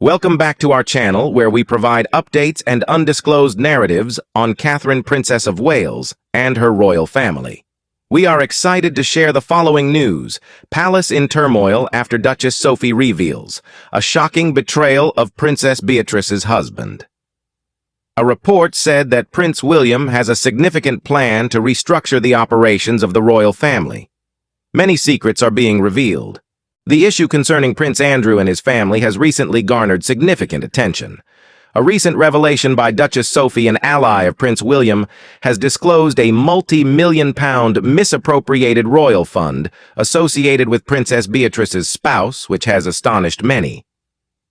Welcome back to our channel where we provide updates and undisclosed narratives on Catherine, Princess of Wales, and her royal family. We are excited to share the following news. Palace in turmoil after Duchess Sophie reveals a shocking betrayal of Princess Beatrice's husband. A report said that Prince William has a significant plan to restructure the operations of the royal family. Many secrets are being revealed. The issue concerning Prince Andrew and his family has recently garnered significant attention. A recent revelation by Duchess Sophie, an ally of Prince William, has disclosed a multi-million-pound misappropriated royal fund associated with Princess Beatrice's spouse, which has astonished many.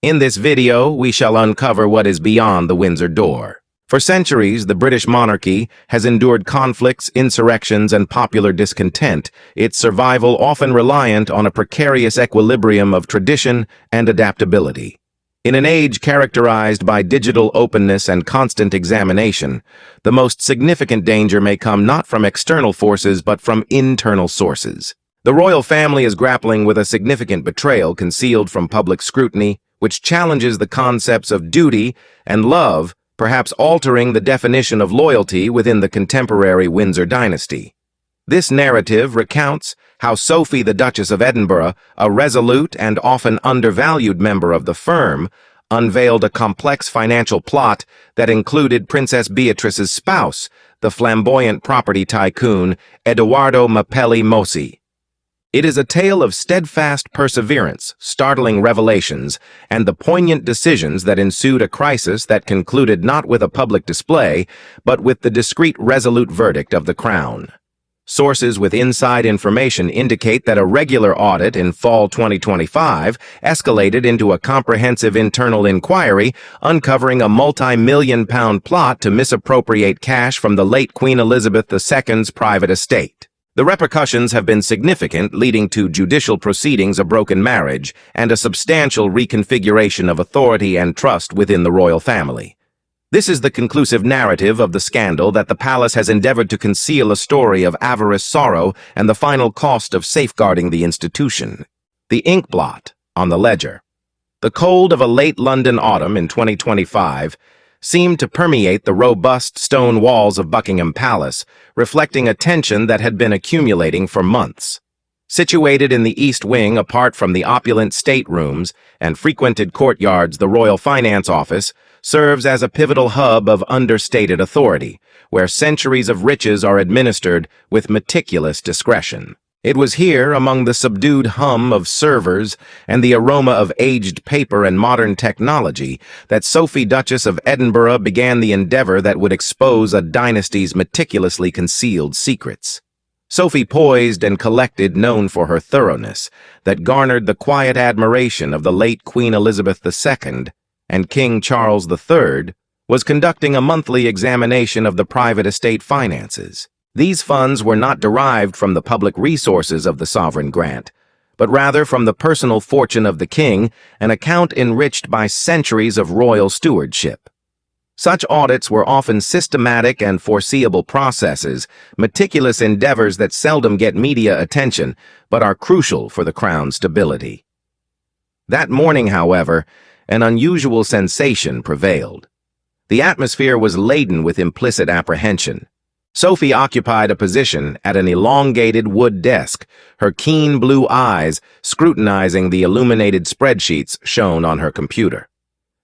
In this video, we shall uncover what is beyond the Windsor door. For centuries, the British monarchy has endured conflicts, insurrections, and popular discontent, its survival often reliant on a precarious equilibrium of tradition and adaptability. In an age characterized by digital openness and constant examination, the most significant danger may come not from external forces but from internal sources. The royal family is grappling with a significant betrayal concealed from public scrutiny, which challenges the concepts of duty and love, perhaps altering the definition of loyalty within the contemporary Windsor dynasty. This narrative recounts how Sophie, the Duchess of Edinburgh, a resolute and often undervalued member of the firm, unveiled a complex financial plot that included Princess Beatrice's spouse, the flamboyant property tycoon Edoardo Mapelli Mossi. It is a tale of steadfast perseverance, startling revelations, and the poignant decisions that ensued, a crisis that concluded not with a public display, but with the discreet, resolute verdict of the Crown. Sources with inside information indicate that a regular audit in fall 2025 escalated into a comprehensive internal inquiry, uncovering a multi-million-pound plot to misappropriate cash from the late Queen Elizabeth II's private estate. The repercussions have been significant, leading to judicial proceedings, a broken marriage, and a substantial reconfiguration of authority and trust within the royal family. This is the conclusive narrative of the scandal that the palace has endeavored to conceal, a story of avarice, sorrow, and the final cost of safeguarding the institution. The ink blot on the ledger. The cold of a late London autumn in 2025 seemed to permeate the robust stone walls of Buckingham Palace, reflecting a tension that had been accumulating for months. Situated in the East Wing, apart from the opulent staterooms and frequented courtyards, the Royal Finance Office serves as a pivotal hub of understated authority, where centuries of riches are administered with meticulous discretion. It was here, among the subdued hum of servers and the aroma of aged paper and modern technology, that Sophie, Duchess of Edinburgh, began the endeavor that would expose a dynasty's meticulously concealed secrets. Sophie, poised and collected, known for her thoroughness, that garnered the quiet admiration of the late Queen Elizabeth II and King Charles III, was conducting a monthly examination of the private estate finances. These funds were not derived from the public resources of the sovereign grant, but rather from the personal fortune of the king, an account enriched by centuries of royal stewardship. Such audits were often systematic and foreseeable processes, meticulous endeavors that seldom get media attention, but are crucial for the crown's stability. That morning, however, an unusual sensation prevailed. The atmosphere was laden with implicit apprehension. Sophie occupied a position at an elongated wood desk, her keen blue eyes scrutinizing the illuminated spreadsheets shown on her computer.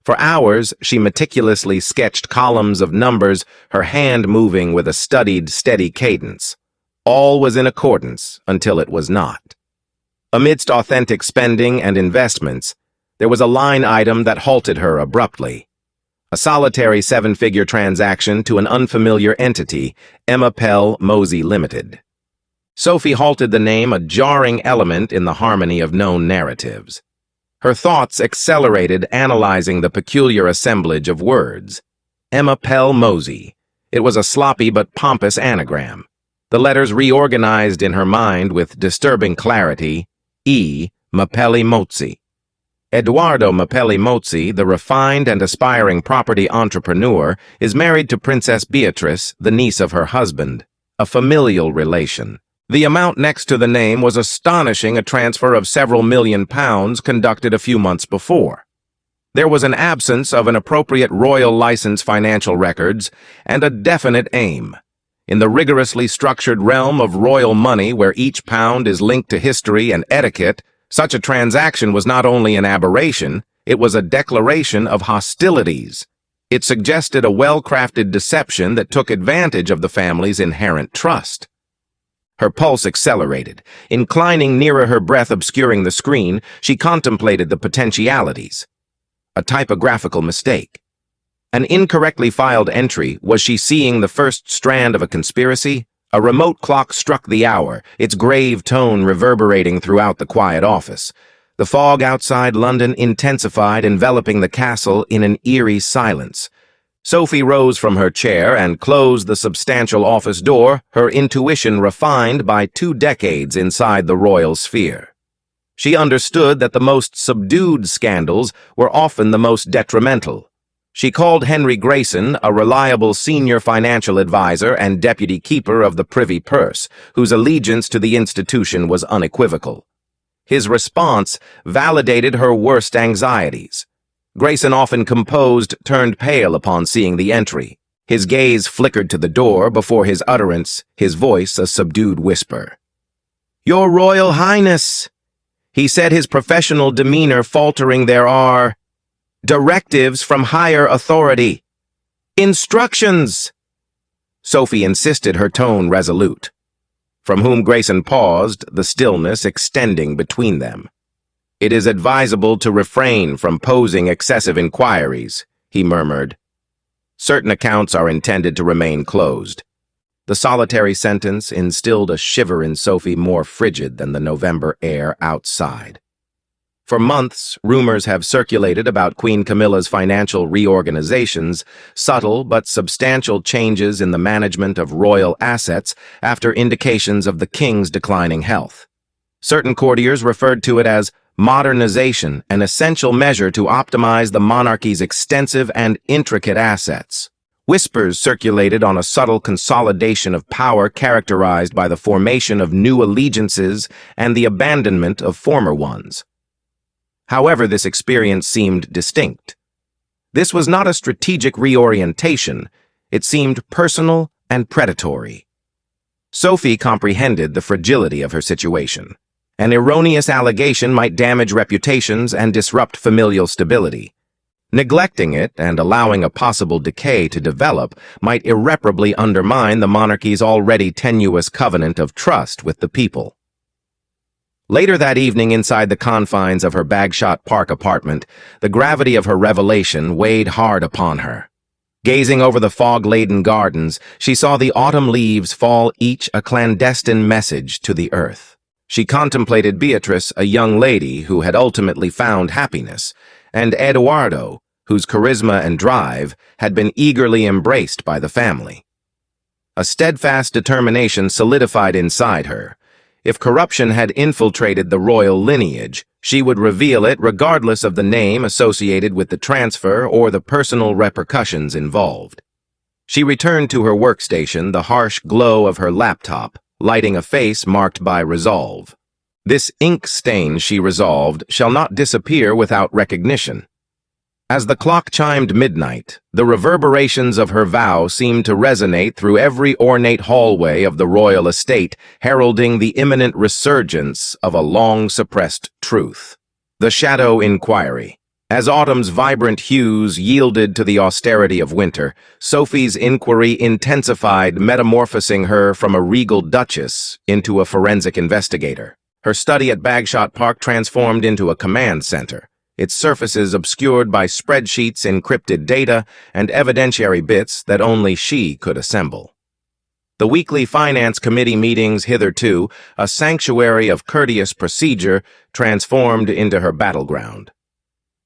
For hours, she meticulously sketched columns of numbers, her hand moving with a studied, steady cadence. All was in accordance until it was not. Amidst authentic spending and investments, there was a line item that halted her abruptly. A solitary seven-figure transaction to an unfamiliar entity, Mapelli Mossi Limited. Sophie halted the name, a jarring element in the harmony of known narratives. Her thoughts accelerated, analyzing the peculiar assemblage of words. Mapelli Mossi. It was a sloppy but pompous anagram. The letters reorganized in her mind with disturbing clarity. Mapelli Mossi. Edoardo Mapelli Mossi, the refined and aspiring property entrepreneur, is married to Princess Beatrice, the niece of her husband, a familial relation. The amount next to the name was astonishing, a transfer of several £1 million conducted a few months before. There was an absence of an appropriate royal license financial records and a definite aim. In the rigorously structured realm of royal money where each pound is linked to history and etiquette, such a transaction was not only an aberration, it was a declaration of hostilities. It suggested a well-crafted deception that took advantage of the family's inherent trust. Her pulse accelerated. Inclining nearer her breath obscuring the screen, she contemplated the potentialities. A typographical mistake. An incorrectly filed entry. Was she seeing the first strand of a conspiracy? A remote clock struck the hour, its grave tone reverberating throughout the quiet office. The fog outside London intensified, enveloping the castle in an eerie silence. Sophie rose from her chair and closed the substantial office door, her intuition refined by 2 decades inside the royal sphere. She understood that the most subdued scandals were often the most detrimental. She called Henry Grayson, a reliable senior financial advisor and deputy keeper of the privy purse, whose allegiance to the institution was unequivocal. His response validated her worst anxieties. Grayson, often composed, turned pale upon seeing the entry. His gaze flickered to the door before his utterance, his voice a subdued whisper. "Your Royal Highness," he said, his professional demeanor faltering. "There are directives from higher authority. Instructions." Sophie insisted, her tone resolute. From whom Grayson paused, the stillness extending between them. "It is advisable to refrain from posing excessive inquiries," he murmured. "Certain accounts are intended to remain closed." The solitary sentence instilled a shiver in Sophie more frigid than the November air outside. For months, rumors have circulated about Queen Camilla's financial reorganizations, subtle but substantial changes in the management of royal assets after indications of the king's declining health. Certain courtiers referred to it as modernization, an essential measure to optimize the monarchy's extensive and intricate assets. Whispers circulated on a subtle consolidation of power characterized by the formation of new allegiances and the abandonment of former ones. However, this experience seemed distinct. This was not a strategic reorientation. It seemed personal and predatory. Sophie comprehended the fragility of her situation. An erroneous allegation might damage reputations and disrupt familial stability. Neglecting it and allowing a possible decay to develop might irreparably undermine the monarchy's already tenuous covenant of trust with the people. Later that evening, inside the confines of her Bagshot Park apartment, the gravity of her revelation weighed hard upon her. Gazing over the fog-laden gardens, she saw the autumn leaves fall, each a clandestine message to the earth. She contemplated Beatrice, a young lady who had ultimately found happiness, and Eduardo, whose charisma and drive had been eagerly embraced by the family. A steadfast determination solidified inside her. If corruption had infiltrated the royal lineage, she would reveal it regardless of the name associated with the transfer or the personal repercussions involved. She returned to her workstation, the harsh glow of her laptop, lighting a face marked by resolve. This ink stain, she resolved, shall not disappear without recognition. As the clock chimed midnight, the reverberations of her vow seemed to resonate through every ornate hallway of the royal estate, heralding the imminent resurgence of a long-suppressed truth. The Shadow Inquiry. As autumn's vibrant hues yielded to the austerity of winter, Sophie's inquiry intensified, metamorphosing her from a regal duchess into a forensic investigator. Her study at Bagshot Park transformed into a command center, its surfaces obscured by spreadsheets, encrypted data, and evidentiary bits that only she could assemble. The weekly finance committee meetings, hitherto a sanctuary of courteous procedure, transformed into her battleground.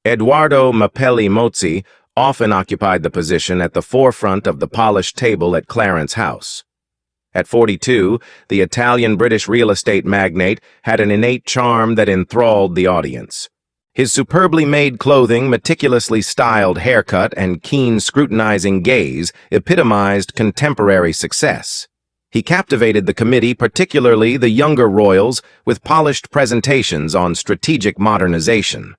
Eduardo Mapelli Mozzi often occupied the position at the forefront of the polished table at Clarence House. At 42, the Italian-British real estate magnate had an innate charm that enthralled the audience. His superbly made clothing, meticulously styled haircut, and keen scrutinizing gaze epitomized contemporary success. He captivated the committee, particularly the younger royals, with polished presentations on strategic modernization.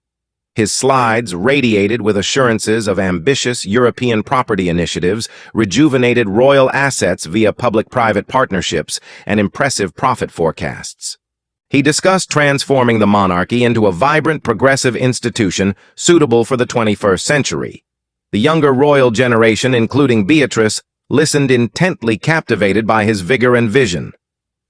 His slides radiated with assurances of ambitious European property initiatives, rejuvenated royal assets via public-private partnerships, and impressive profit forecasts. He discussed transforming the monarchy into a vibrant, progressive institution suitable for the 21st century. The younger royal generation, including Beatrice, listened intently, captivated by his vigor and vision.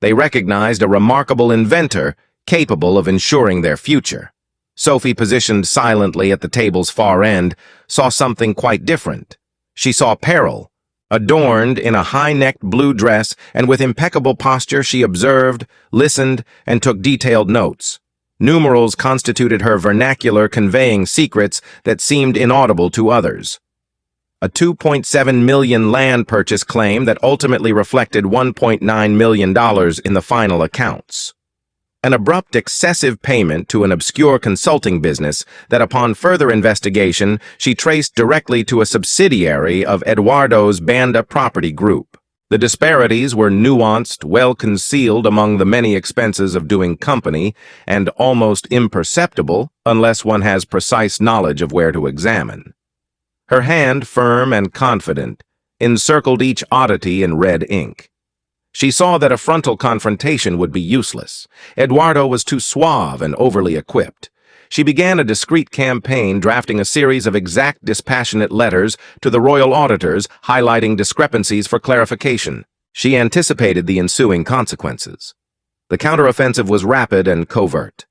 They recognized a remarkable inventor capable of ensuring their future. Sophie, positioned silently at the table's far end, saw something quite different. She saw peril. Adorned in a high-necked blue dress and with impeccable posture, she observed, listened, and took detailed notes. Numerals constituted her vernacular, conveying secrets that seemed inaudible to others. A $2.7 million land purchase claim that ultimately reflected $1.9 million in the final accounts. An abrupt, excessive payment to an obscure consulting business that, upon further investigation, she traced directly to a subsidiary of Eduardo's Banda property group. The disparities were nuanced, well concealed among the many expenses of doing company, and almost imperceptible unless one has precise knowledge of where to examine. Her hand, firm and confident, encircled each oddity in red ink. She saw that a frontal confrontation would be useless. Eduardo was too suave and overly equipped. She began a discreet campaign, drafting a series of exact, dispassionate letters to the royal auditors, highlighting discrepancies for clarification. She anticipated the ensuing consequences. The counteroffensive was rapid and covert.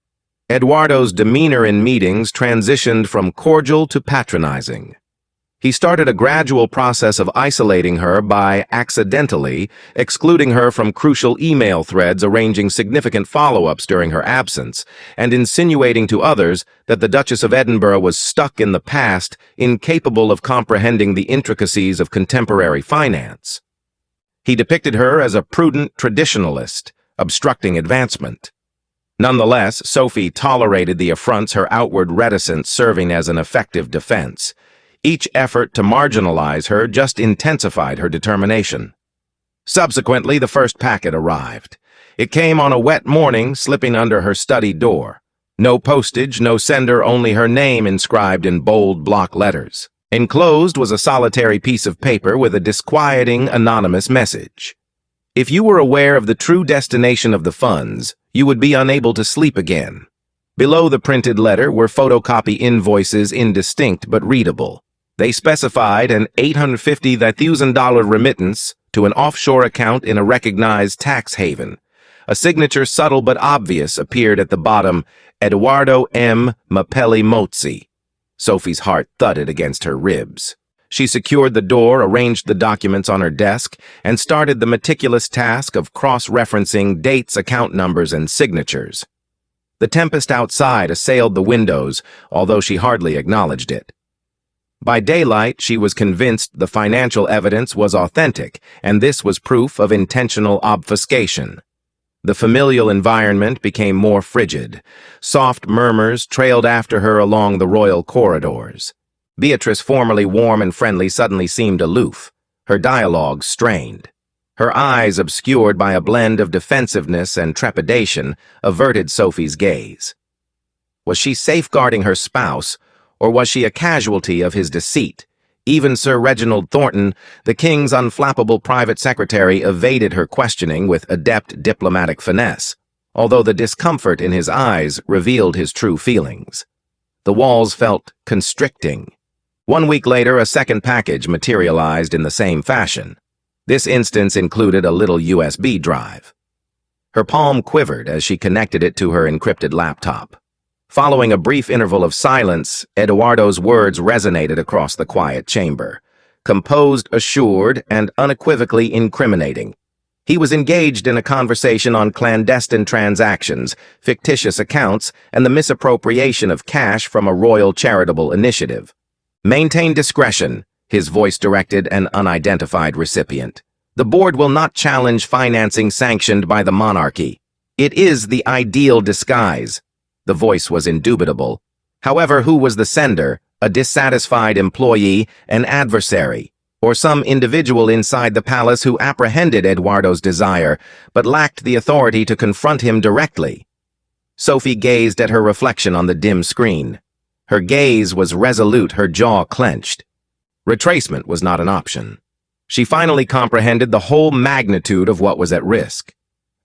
Eduardo's demeanor in meetings transitioned from cordial to patronizing. He started a gradual process of isolating her by accidentally excluding her from crucial email threads, arranging significant follow-ups during her absence, and insinuating to others that the Duchess of Edinburgh was stuck in the past, incapable of comprehending the intricacies of contemporary finance. He depicted her as a prudent traditionalist, obstructing advancement. Nonetheless, Sophie tolerated the affronts, her outward reticence serving as an effective defense. Each effort to marginalize her just intensified her determination. Subsequently, the first packet arrived. It came on a wet morning, slipping under her study door. No postage, no sender, only her name inscribed in bold block letters. Enclosed was a solitary piece of paper with a disquieting, anonymous message. If you were aware of the true destination of the funds, you would be unable to sleep again. Below the printed letter were photocopy invoices, indistinct but readable. They specified an $850,000 remittance to an offshore account in a recognized tax haven. A signature, subtle but obvious, appeared at the bottom: Eduardo M. Mapelli Mozzi. Sophie's heart thudded against her ribs. She secured the door, arranged the documents on her desk, and started the meticulous task of cross-referencing dates, account numbers, and signatures. The tempest outside assailed the windows, although she hardly acknowledged it. By daylight, she was convinced the financial evidence was authentic, and this was proof of intentional obfuscation. The familial environment became more frigid. Soft murmurs trailed after her along the royal corridors. Beatrice, formerly warm and friendly, suddenly seemed aloof, her dialogue strained. Her eyes, obscured by a blend of defensiveness and trepidation, averted Sophie's gaze. Was she safeguarding her spouse, or was she a casualty of his deceit? Even Sir Reginald Thornton, the king's unflappable private secretary, evaded her questioning with adept diplomatic finesse, although the discomfort in his eyes revealed his true feelings. The walls felt constricting. 1 week later, a second package materialized in the same fashion. This instance included a little USB drive. Her palm quivered as she connected it to her encrypted laptop. Following a brief interval of silence, Eduardo's words resonated across the quiet chamber. Composed, assured, and unequivocally incriminating. He was engaged in a conversation on clandestine transactions, fictitious accounts, and the misappropriation of cash from a royal charitable initiative. Maintain discretion, his voice directed an unidentified recipient. The board will not challenge financing sanctioned by the monarchy. It is the ideal disguise. The voice was indubitable. However, who was the sender? A dissatisfied employee, an adversary, or some individual inside the palace who apprehended Eduardo's desire, but lacked the authority to confront him directly? Sophie gazed at her reflection on the dim screen. Her gaze was resolute, her jaw clenched. Retracement was not an option. She finally comprehended the whole magnitude of what was at risk.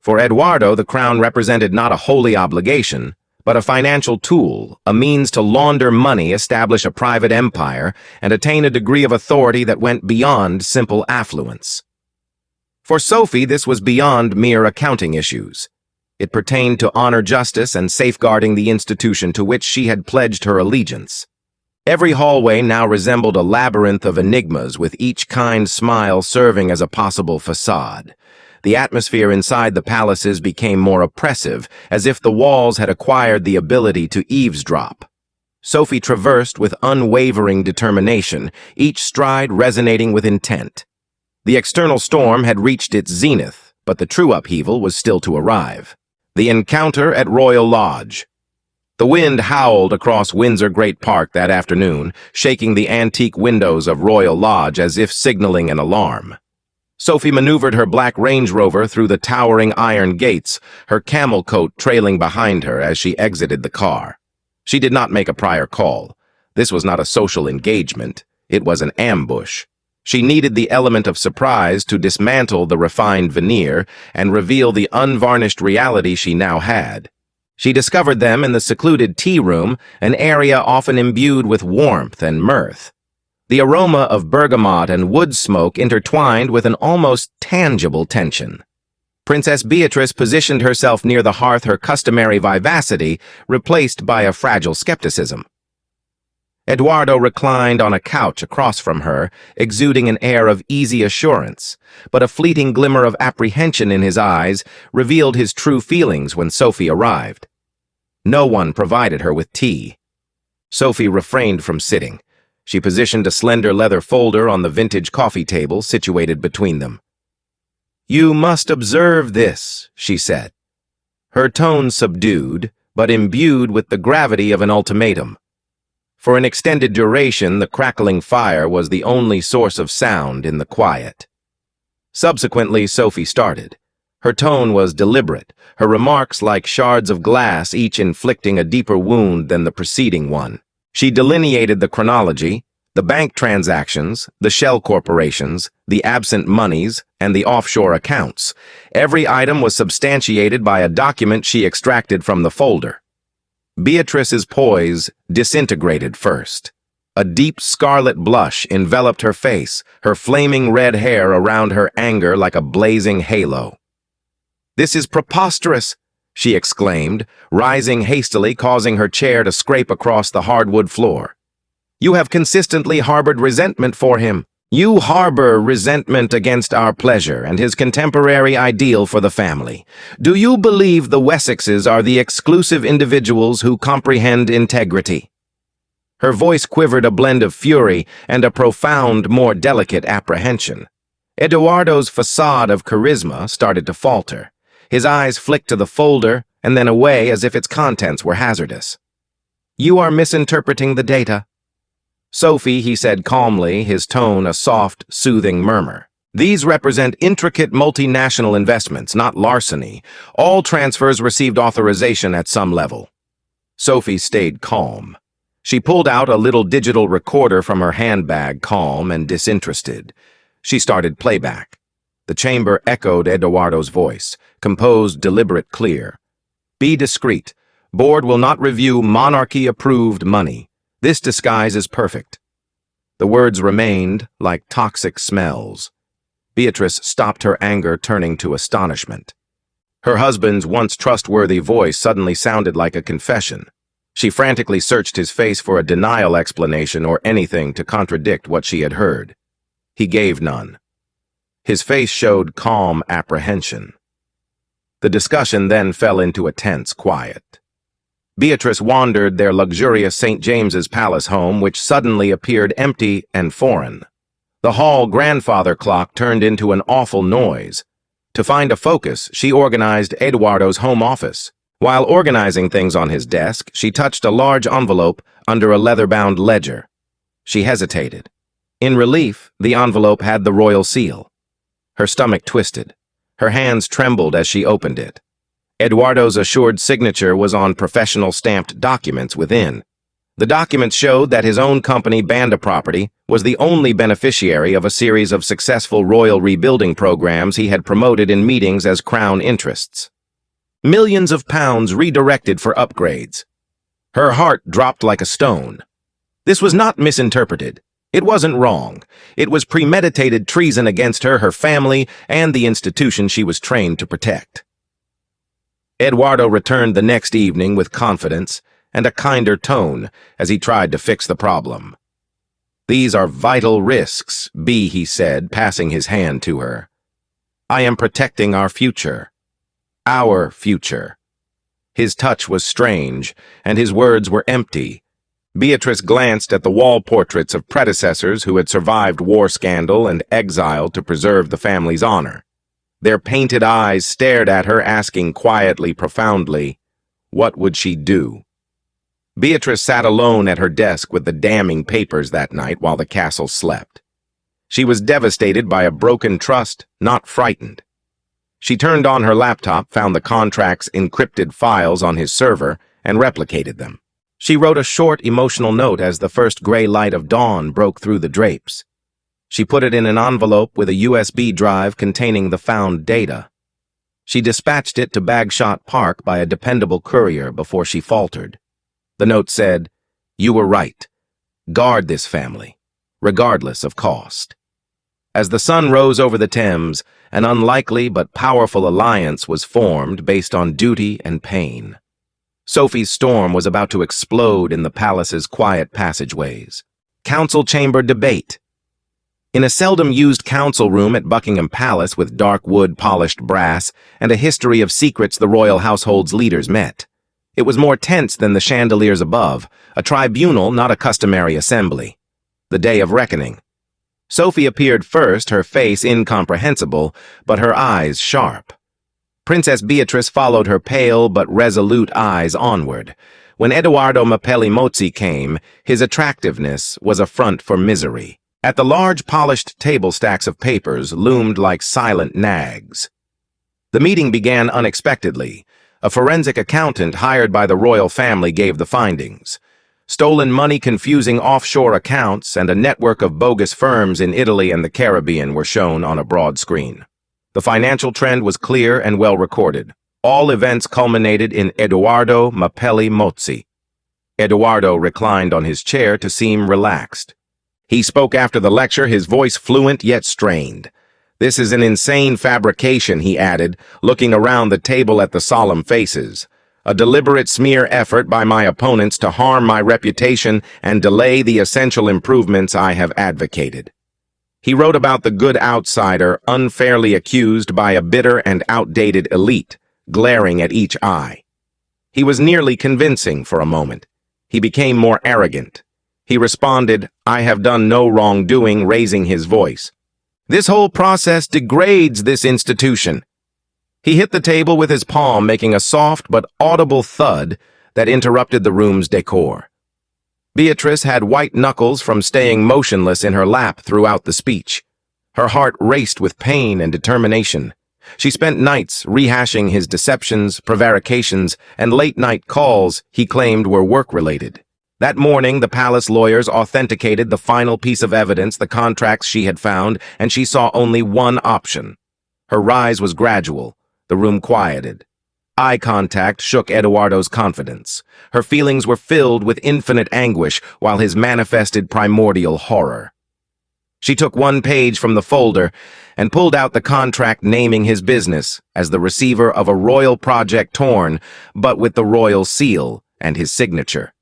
For Eduardo, the crown represented not a holy obligation, but a financial tool, a means to launder money, establish a private empire, and attain a degree of authority that went beyond simple affluence. For Sophie, this was beyond mere accounting issues. It pertained to honor justice and safeguarding the institution to which she had pledged her allegiance. Every hallway now resembled a labyrinth of enigmas, with each kind smile serving as a possible facade. The atmosphere inside the palaces became more oppressive, as if the walls had acquired the ability to eavesdrop. Sophie traversed with unwavering determination, each stride resonating with intent. The external storm had reached its zenith, but the true upheaval was still to arrive. The encounter at Royal Lodge. The wind howled across Windsor Great Park that afternoon, shaking the antique windows of Royal Lodge as if signaling an alarm. Sophie maneuvered her black Range Rover through the towering iron gates, her camel coat trailing behind her as she exited the car. She did not make a prior call. This was not a social engagement. It was an ambush. She needed the element of surprise to dismantle the refined veneer and reveal the unvarnished reality she now had. She discovered them in the secluded tea room, an area often imbued with warmth and mirth. The aroma of bergamot and wood smoke intertwined with an almost tangible tension. Princess Beatrice positioned herself near the hearth, her customary vivacity replaced by a fragile skepticism. Eduardo reclined on a couch across from her, exuding an air of easy assurance, but a fleeting glimmer of apprehension in his eyes revealed his true feelings when Sophie arrived. No one provided her with tea. Sophie refrained from sitting. She positioned a slender leather folder on the vintage coffee table situated between them. "You must observe this," she said, her tone subdued, but imbued with the gravity of an ultimatum. For an extended duration, the crackling fire was the only source of sound in the quiet. Subsequently, Sophie started. Her tone was deliberate, her remarks like shards of glass, each inflicting a deeper wound than the preceding one. She delineated the chronology, the bank transactions, the shell corporations, the absent monies, and the offshore accounts. Every item was substantiated by a document she extracted from the folder. Beatrice's poise disintegrated first. A deep scarlet blush enveloped her face, her flaming red hair around her anger like a blazing halo. "This is preposterous," she exclaimed, rising hastily, causing her chair to scrape across the hardwood floor. "You have consistently harbored resentment for him. You harbor resentment against our pleasure and his contemporary ideal for the family. Do you believe the Wessexes are the exclusive individuals who comprehend integrity?" Her voice quivered, a blend of fury and a profound, more delicate apprehension. Eduardo's facade of charisma started to falter. His eyes flicked to the folder and then away as if its contents were hazardous. "You are misinterpreting the data." "Sophie," he said calmly, his tone a soft, soothing murmur. "These represent intricate multinational investments, not larceny. All transfers received authorization at some level." Sophie stayed calm. She pulled out a little digital recorder from her handbag, calm and disinterested. She started playback. The chamber echoed Eduardo's voice, composed, deliberate, clear. "Be discreet. Board will not review monarchy-approved money. This disguise is perfect." The words remained like toxic smells. Beatrice stopped her anger, turning to astonishment. Her husband's once trustworthy voice suddenly sounded like a confession. She frantically searched his face for a denial explanation or anything to contradict what she had heard. He gave none. His face showed calm apprehension. The discussion then fell into a tense quiet. Beatrice wandered their luxurious St. James's Palace home, which suddenly appeared empty and foreign. The hall grandfather clock turned into an awful noise. To find a focus, she organized Eduardo's home office. While organizing things on his desk, she touched a large envelope under a leather-bound ledger. She hesitated. In relief, the envelope had the royal seal. Her stomach twisted. Her hands trembled as she opened it. Eduardo's assured signature was on professional stamped documents within. The documents showed that his own company, Banda Property, was the only beneficiary of a series of successful royal rebuilding programs he had promoted in meetings as crown interests. Millions of pounds redirected for upgrades. Her heart dropped like a stone. This was not misinterpreted. It wasn't wrong. It was premeditated treason against her, her family, and the institution she was trained to protect. Eduardo returned the next evening with confidence and a kinder tone as he tried to fix the problem. "These are vital risks, B," he said, passing his hand to her. "I am protecting our future. Our future." His touch was strange, and his words were empty. Beatrice glanced at the wall portraits of predecessors who had survived war scandal and exile to preserve the family's honor. Their painted eyes stared at her, asking quietly, profoundly, what would she do? Beatrice sat alone at her desk with the damning papers that night while the castle slept. She was devastated by a broken trust, not frightened. She turned on her laptop, found the contract's encrypted files on his server, and replicated them. She wrote a short, emotional note as the first gray light of dawn broke through the drapes. She put it in an envelope with a USB drive containing the found data. She dispatched it to Bagshot Park by a dependable courier before she faltered. The note said, "You were right. Guard this family, regardless of cost." As the sun rose over the Thames, an unlikely but powerful alliance was formed based on duty and pain. Sophie's storm was about to explode in the palace's quiet passageways. Council chamber debate. In a seldom-used council room at Buckingham Palace with dark wood polished brass and a history of secrets, the royal household's leaders met. It was more tense than the chandeliers above, a tribunal, not a customary assembly. The day of reckoning. Sophie appeared first, her face incomprehensible, but her eyes sharp. Princess Beatrice followed her pale but resolute eyes onward. When Edoardo Mapelli Mozzi came, his attractiveness was a front for misery. At the large polished table stacks of papers loomed like silent nags. The meeting began unexpectedly. A forensic accountant hired by the royal family gave the findings. Stolen money, confusing offshore accounts, and a network of bogus firms in Italy and the Caribbean were shown on a broad screen. The financial trend was clear and well recorded. All events culminated in Edoardo Mapelli Mozzi. Edoardo reclined on his chair to seem relaxed. He spoke after the lecture, his voice fluent yet strained. "This is an insane fabrication," he added, looking around the table at the solemn faces. "A deliberate smear effort by my opponents to harm my reputation and delay the essential improvements I have advocated." He wrote about the good outsider unfairly accused by a bitter and outdated elite, glaring at each eye. He was nearly convincing for a moment. He became more arrogant. He responded, "I have done no wrongdoing," raising his voice. "This whole process degrades this institution." He hit the table with his palm, making a soft but audible thud that interrupted the room's decor. Beatrice had white knuckles from staying motionless in her lap throughout the speech. Her heart raced with pain and determination. She spent nights rehashing his deceptions, prevarications, and late-night calls he claimed were work-related. That morning, the palace lawyers authenticated the final piece of evidence, the contracts she had found, and she saw only one option. Her rise was gradual. The room quieted. Eye contact shook Eduardo's confidence. Her feelings were filled with infinite anguish, while his manifested primordial horror. She took one page from the folder and pulled out the contract naming his business as the receiver of a royal project torn, but with the royal seal and his signature.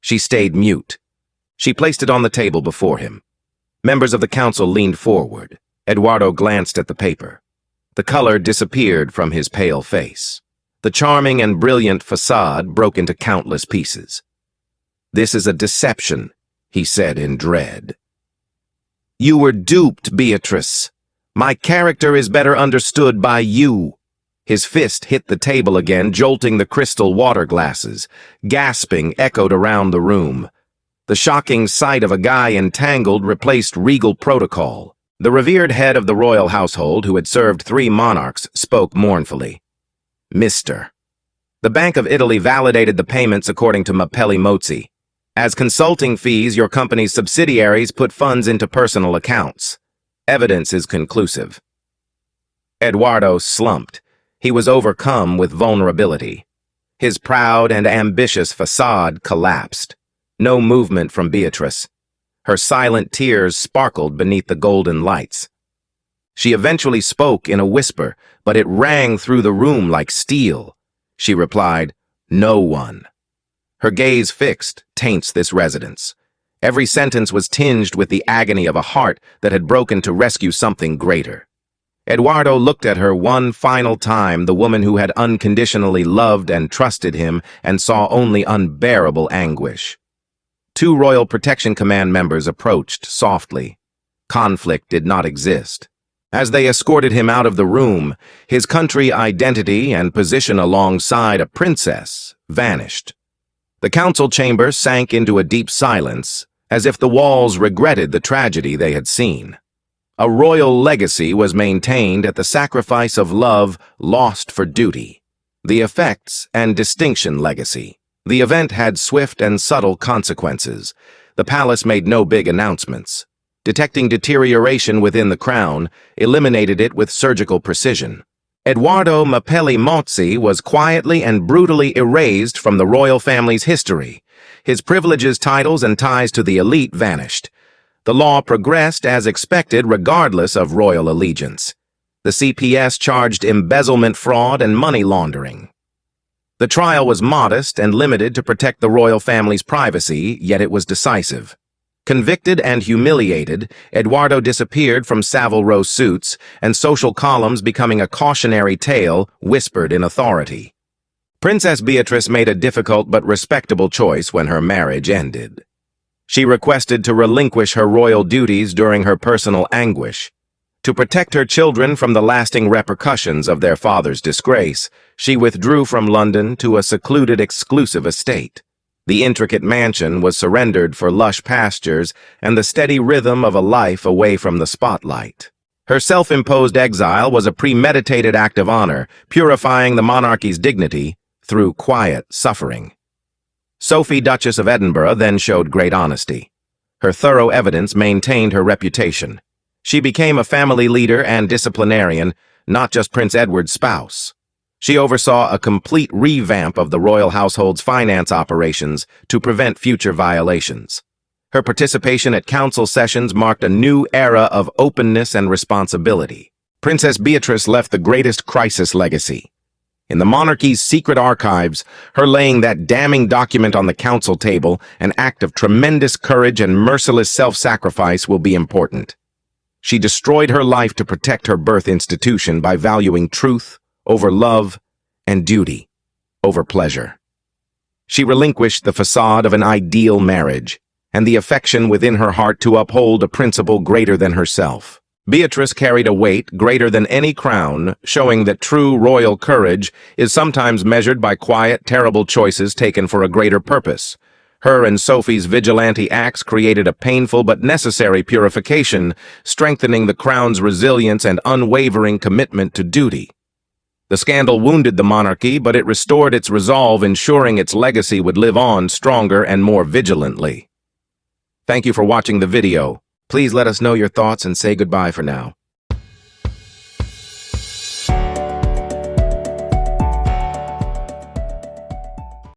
She stayed mute. She placed it on the table before him. Members of the council leaned forward. Eduardo glanced at the paper. The color disappeared from his pale face. The charming and brilliant facade broke into countless pieces. "This is a deception," he said in dread. "You were duped, Beatrice. My character is better understood by you." His fist hit the table again, jolting the crystal water glasses. Gasping echoed around the room. The shocking sight of a guy entangled replaced regal protocol. The revered head of the royal household, who had served 3 monarchs, spoke mournfully. "Mr. The Bank of Italy validated the payments according to Mapelli Mozzi. As consulting fees, your company's subsidiaries put funds into personal accounts. Evidence is conclusive. Eduardo slumped. He was overcome with vulnerability. His proud and ambitious facade collapsed. No movement from Beatrice. Her silent tears sparkled beneath the golden lights. She eventually spoke in a whisper, but it rang through the room like steel. She replied, "No one." Her gaze fixed, taints this residence. Every sentence was tinged with the agony of a heart that had broken to rescue something greater. Eduardo looked at her one final time, the woman who had unconditionally loved and trusted him and saw only unbearable anguish. 2 Royal Protection Command members approached softly. Conflict did not exist. As they escorted him out of the room, his country identity and position alongside a princess vanished. The council chamber sank into a deep silence, as if the walls regretted the tragedy they had seen. A royal legacy was maintained at the sacrifice of love lost for duty. The effects and distinction legacy. The event had swift and subtle consequences. The palace made no big announcements. Detecting deterioration within the crown, eliminated it with surgical precision. Eduardo Mapelli Mozzi was quietly and brutally erased from the royal family's history. His privileges, titles, and ties to the elite vanished. The law progressed as expected regardless of royal allegiance. The CPS charged embezzlement, fraud, and money laundering. The trial was modest and limited to protect the royal family's privacy, yet it was decisive. Convicted and humiliated, Eduardo disappeared from Savile Row suits and social columns, becoming a cautionary tale whispered in authority. Princess Beatrice made a difficult but respectable choice when her marriage ended. She requested to relinquish her royal duties during her personal anguish. To protect her children from the lasting repercussions of their father's disgrace, she withdrew from London to a secluded, exclusive estate. The intricate mansion was surrendered for lush pastures and the steady rhythm of a life away from the spotlight. Her self-imposed exile was a premeditated act of honor, purifying the monarchy's dignity through quiet suffering. Sophie, Duchess of Edinburgh, then showed great honesty. Her thorough evidence maintained her reputation. She became a family leader and disciplinarian, not just Prince Edward's spouse. She oversaw a complete revamp of the royal household's finance operations to prevent future violations. Her participation at council sessions marked a new era of openness and responsibility. Princess Beatrice left the greatest crisis legacy. In the monarchy's secret archives, her laying that damning document on the council table, an act of tremendous courage and merciless self-sacrifice, will be important. She destroyed her life to protect her birth institution by valuing truth over love and duty over pleasure. She relinquished the facade of an ideal marriage and the affection within her heart to uphold a principle greater than herself. Beatrice carried a weight greater than any crown, showing that true royal courage is sometimes measured by quiet, terrible choices taken for a greater purpose. Her and Sophie's vigilante acts created a painful but necessary purification, strengthening the crown's resilience and unwavering commitment to duty. The scandal wounded the monarchy, but it restored its resolve, ensuring its legacy would live on stronger and more vigilantly. Thank you for watching the video. Please let us know your thoughts and say goodbye for now.